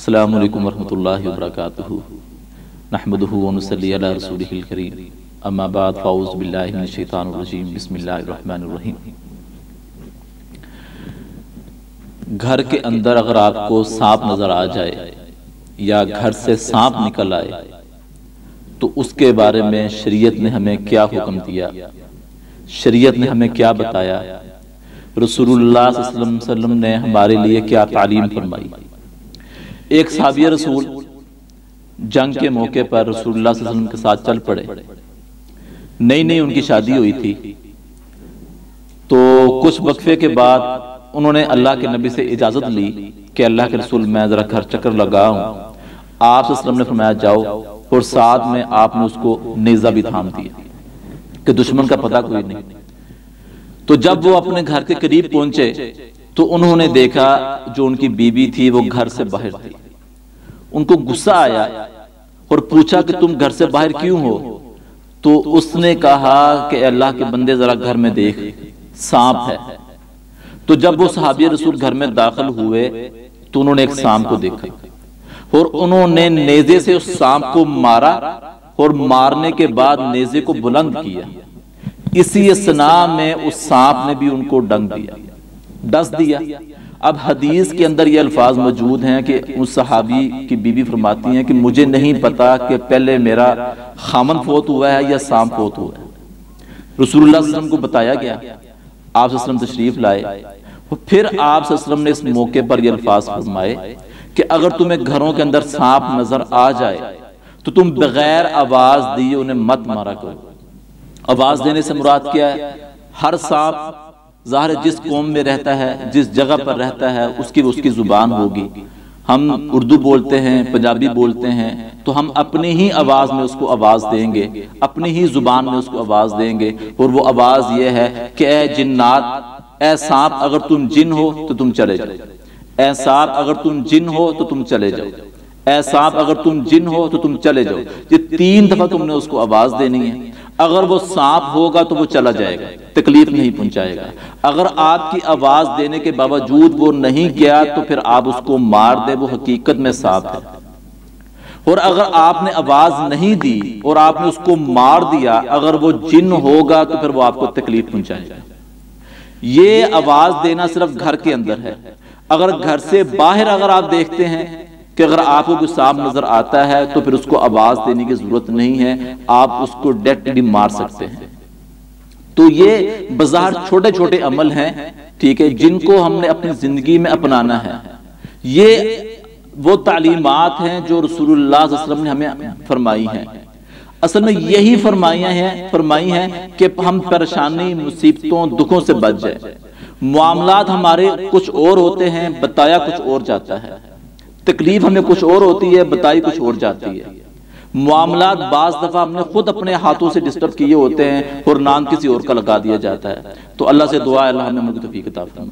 السلام علیکم ورحمۃ اللہ وبرکاتہ نحمدہ ونصلی علی رسولہ الکریم اما بعد فاعوذ باللہ من الشیطان الرجیم بسم اللہ الرحمن الرحیم۔ گھر کے اندر اگر آپ کو سانپ نظر آ جائے یا گھر سے سانپ نکل آئے تو اس کے بارے میں شریعت نے ہمیں کیا حکم دیا، شریعت نے ہمیں کیا بتایا، رسول اللہ صلی اللہ علیہ وسلم نے ہمارے لیے کیا تعلیم فرمائی۔ ایک صحابی رسول جنگ کے موقع پر رسول اللہ صلی اللہ علیہ وسلم کے ساتھ چل پڑے، نئی ان کی شادی ہوئی تھی، تو کچھ وقفے کے بعد انہوں نے اللہ کے نبی سے اجازت لی کہ اللہ کے رسول میں ذرا گھر چکر لگا ہوں۔ آپ صلی اللہ علیہ وسلم نے فرمایا جاؤ، اور ساتھ میں آپ نے اس کو نیزہ بھی تھام دیا کہ دشمن کا پتہ کوئی نہیں۔ تو جب وہ اپنے گھر کے قریب پہنچے تو انہوں نے دیکھا جو ان کی بیوی تھی وہ گھر سے باہر تھی۔ ان کو غصہ آیا اور پوچھا کہ تم گھر سے باہر کیوں ہو؟ تو اس نے کہا کہ اللہ کے بندے ذرا گھر میں دیکھ، سانپ ہے۔ تو جب وہ صحابی رسول گھر میں داخل ہوئے تو انہوں نے ایک سانپ کو دیکھا اور انہوں نے نیزے سے اس سانپ کو مارا، اور مارنے کے بعد نیزے کو بلند کیا۔ اسی اسنا میں اس سانپ نے بھی ان کو ڈس دیا۔ اب حدیث کے اندر یہ الفاظ موجود ہیں کہ اس صحابی کی بیوی فرماتی ہیں کہ مجھے نہیں پتا کہ پہلے میرا خامن فوت ہوا ہے یا سانپ فوت ہوا ہے۔ رسول اللہ صلی اللہ علیہ وسلم کو بتایا گیا، آپ صلی اللہ علیہ وسلم تشریف لائے، پھر آپ صلی اللہ علیہ وسلم نے اس موقع پر یہ الفاظ فرمائے کہ اگر تمہیں گھروں کے اندر سانپ نظر آ جائے تو تم بغیر آواز دیے انہیں مت مارا کرو۔ آواز دینے سے مراد کیا ہے؟ ہر سانپ ظاہر جس قوم میں رہتا ہے، جس جگہ پر رہتا ہے، اس کی زبان ہوگی۔ ہم اردو بولتے ہیں، پنجابی بولتے ہیں، تو ہم اپنی ہی آواز میں اس کو آواز دیں گے، اپنی ہی زبان میں اس کو آواز دیں گے، اور وہ آواز یہ ہے کہ اے جنات، اے سانپ اگر تم جن ہو تو تم چلے جاؤ، اے سانپ اگر تم جن ہو تو تم چلے جاؤ، اے سانپ اگر تم جن ہو تو تم چلے جاؤ۔ یہ 3 دفعہ تم نے اس کو آواز دینی ہے۔ اگر وہ سانپ ہوگا تو وہ چلا جائے گا، تکلیف نہیں پہنچائے گا۔ اگر آپ کی آواز دینے کے باوجود وہ نہیں گیا تو پھر آپ اس کو مار دے، وہ حقیقت میں سانپ ہے۔ اور اگر آپ نے آواز نہیں دی اور آپ نے اس کو مار دیا، اگر وہ جن ہوگا تو پھر وہ آپ کو تکلیف پہنچائے گا۔ یہ آواز دینا صرف گھر کے اندر ہے۔ اگر گھر سے باہر اگر آپ دیکھتے ہیں کہ اگر آپ کو کوئی سانپ نظر آتا ہے تو پھر اس کو آواز دینے کی ضرورت نہیں ہے، آپ اس کو ڈائریکٹلی مار سکتے ہیں۔ تو یہ بظاہر چھوٹے چھوٹے عمل ہیں، ٹھیک ہے، جن کو ہم نے اپنی زندگی میں اپنانا ہے۔ یہ وہ تعلیمات ہیں جو رسول اللہ صلی اللہ علیہ وسلم نے ہمیں فرمائی ہیں۔ اصل میں یہی فرمائی ہیں کہ ہم پریشانی، مصیبتوں، دکھوں سے بچ جائیں۔ معاملات ہمارے کچھ اور ہوتے ہیں، بتایا کچھ اور جاتا ہے۔ تکلیف ہمیں کچھ اور ہوتی ہے، بتائی کچھ اور جاتی ہے۔ معاملات بعض دفعہ ہم نے خود اپنے ہاتھوں سے ڈسٹرب کیے ہوتے ہیں اور نام کسی اور کا لگا دیا جاتا ہے۔ تو اللہ سے دعا ہے اللہ ہمیں توفیق عطا فرمائے۔